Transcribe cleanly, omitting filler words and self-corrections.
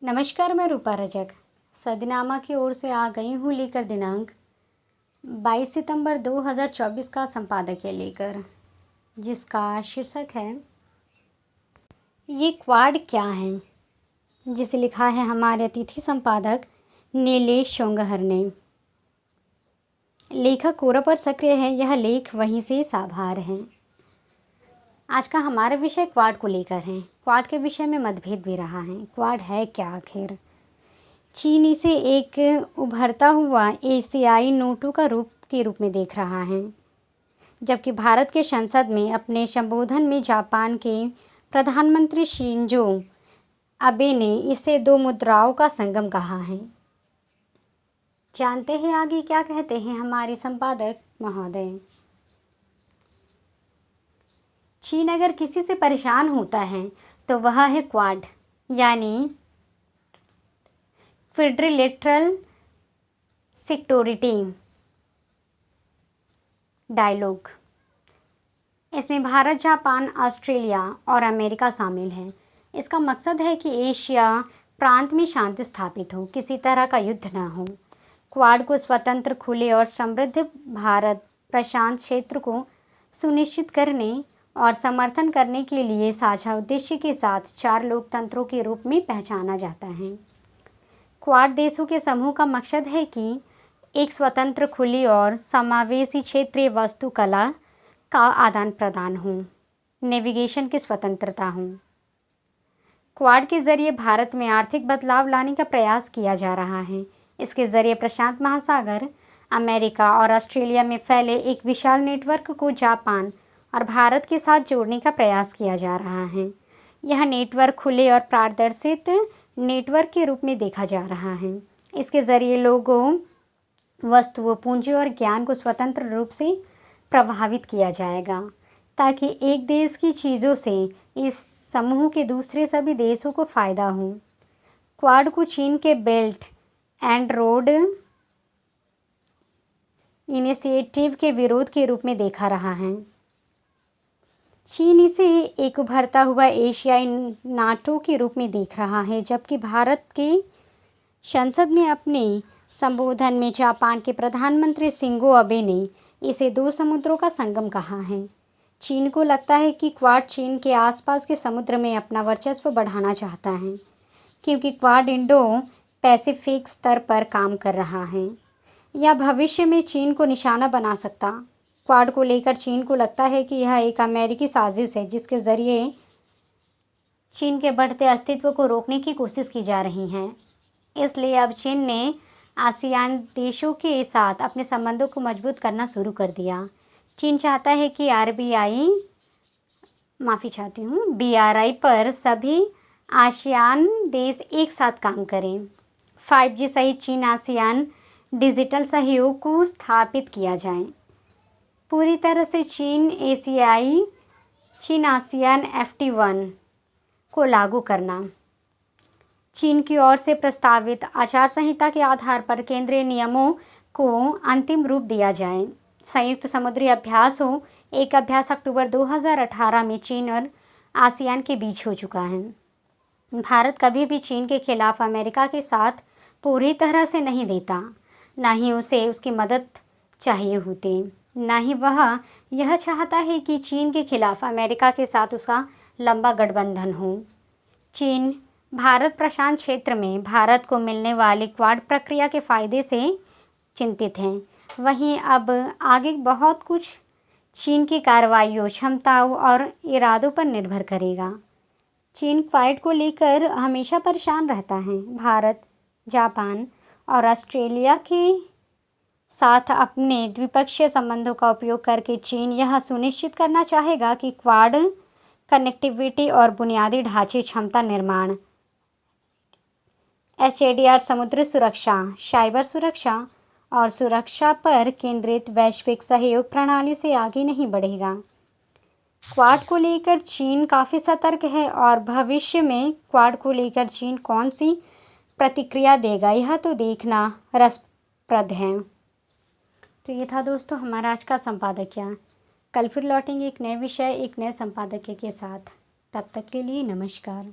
नमस्कार, मैं रूपा रजक सदनामा की ओर से आ गई हूँ लेकर दिनांक 22 सितंबर 2024 का संपादकीय लेकर, जिसका शीर्षक है ये क्वाड क्या है, जिसे लिखा है हमारे अतिथि संपादक नीलेश शोंगहर ने। लेखक कोरा पर सक्रिय है, यह लेख वहीं से साभार है। आज का हमारा विषय क्वाड को लेकर है। क्वाड के विषय में मतभेद भी रहा है। क्वाड है क्या आखिर? चीन इसे एक उभरता हुआ एशियाई नोटों का रूप में देख रहा है, जबकि भारत के संसद में अपने संबोधन में जापान के प्रधानमंत्री शिंजो अबे ने इसे दो मुद्राओं का संगम कहा है। जानते हैं आगे क्या कहते हैं हमारे संपादक महोदय। चीन अगर किसी से परेशान होता है तो वह है क्वाड, यानी क्वाड्रिलेटरल सिक्योरिटी डायलॉग। इसमें भारत, जापान, ऑस्ट्रेलिया और अमेरिका शामिल है। इसका मकसद है कि एशिया प्रांत में शांति स्थापित हो, किसी तरह का युद्ध न हो। क्वाड को स्वतंत्र, खुले और समृद्ध भारत प्रशांत क्षेत्र को सुनिश्चित करने और समर्थन करने के लिए साझा उद्देश्य के साथ 4 लोकतंत्रों के रूप में पहचाना जाता है। क्वाड देशों के समूह का मकसद है कि एक स्वतंत्र, खुली और समावेशी क्षेत्रीय वास्तुकला का आदान प्रदान हो, नेविगेशन की स्वतंत्रता हो। क्वाड के जरिए भारत में आर्थिक बदलाव लाने का प्रयास किया जा रहा है। इसके जरिए प्रशांत महासागर, अमेरिका और ऑस्ट्रेलिया में फैले एक विशाल नेटवर्क को जापान और भारत के साथ जोड़ने का प्रयास किया जा रहा है। यह नेटवर्क खुले और पारदर्शित नेटवर्क के रूप में देखा जा रहा है। इसके जरिए लोगों, वस्तुओं, पूंजी और ज्ञान को स्वतंत्र रूप से प्रभावित किया जाएगा, ताकि एक देश की चीज़ों से इस समूह के दूसरे सभी देशों को फायदा हो। क्वाड को चीन के बेल्ट एंड रोड इनिशिएटिव के विरोध के रूप में देखा रहा है। चीन इसे एक उभरता हुआ एशियाई नाटो के रूप में देख रहा है, जबकि भारत के संसद में अपने संबोधन में जापान के प्रधानमंत्री शिंजो अबे ने इसे 2 समुद्रों का संगम कहा है। चीन को लगता है कि क्वाड चीन के आसपास के समुद्र में अपना वर्चस्व बढ़ाना चाहता है, क्योंकि क्वाड इंडो पैसिफिक स्तर पर काम कर रहा है या भविष्य में चीन को निशाना बना सकता। क्वाड को लेकर चीन को लगता है कि यह एक अमेरिकी साजिश है, जिसके जरिए चीन के बढ़ते अस्तित्व को रोकने की कोशिश की जा रही है। इसलिए अब चीन ने आसियान देशों के साथ अपने संबंधों को मजबूत करना शुरू कर दिया। चीन चाहता है कि BRI पर सभी आसियान देश एक साथ काम करें। 5G सहित चीन आसियान डिजिटल सहयोग को स्थापित किया जाए। पूरी तरह से चीन आसियान FTA को लागू करना। चीन की ओर से प्रस्तावित आचार संहिता के आधार पर केंद्रीय नियमों को अंतिम रूप दिया जाए। संयुक्त समुद्री अभ्यास हो। एक अभ्यास अक्टूबर 2018 में चीन और आसियान के बीच हो चुका है। भारत कभी भी चीन के खिलाफ अमेरिका के साथ पूरी तरह से नहीं देता, न ही उसे उसकी मदद चाहिए होती, न ही वह यह चाहता है कि चीन के खिलाफ अमेरिका के साथ उसका लंबा गठबंधन हो। चीन भारत प्रशांत क्षेत्र में भारत को मिलने वाली क्वाड प्रक्रिया के फायदे से चिंतित है। वहीं अब आगे बहुत कुछ चीन की कार्रवाइयों, क्षमताओं और इरादों पर निर्भर करेगा। चीन क्वाड को लेकर हमेशा परेशान रहता है। भारत, जापान और ऑस्ट्रेलिया के साथ अपने द्विपक्षीय संबंधों का उपयोग करके चीन यह सुनिश्चित करना चाहेगा कि क्वाड कनेक्टिविटी और बुनियादी ढांचे क्षमता निर्माण, HADR, समुद्री सुरक्षा, साइबर सुरक्षा और सुरक्षा पर केंद्रित वैश्विक सहयोग प्रणाली से आगे नहीं बढ़ेगा। क्वाड को लेकर चीन काफ़ी सतर्क है और भविष्य में क्वाड को लेकर चीन कौन सी प्रतिक्रिया देगा, यह तो देखना रसप्रद है। तो ये था दोस्तों हमारा आज का संपादकीय। कल फिर लौटेंगे एक नए विषय, एक नए संपादकीय के साथ। तब तक के लिए नमस्कार।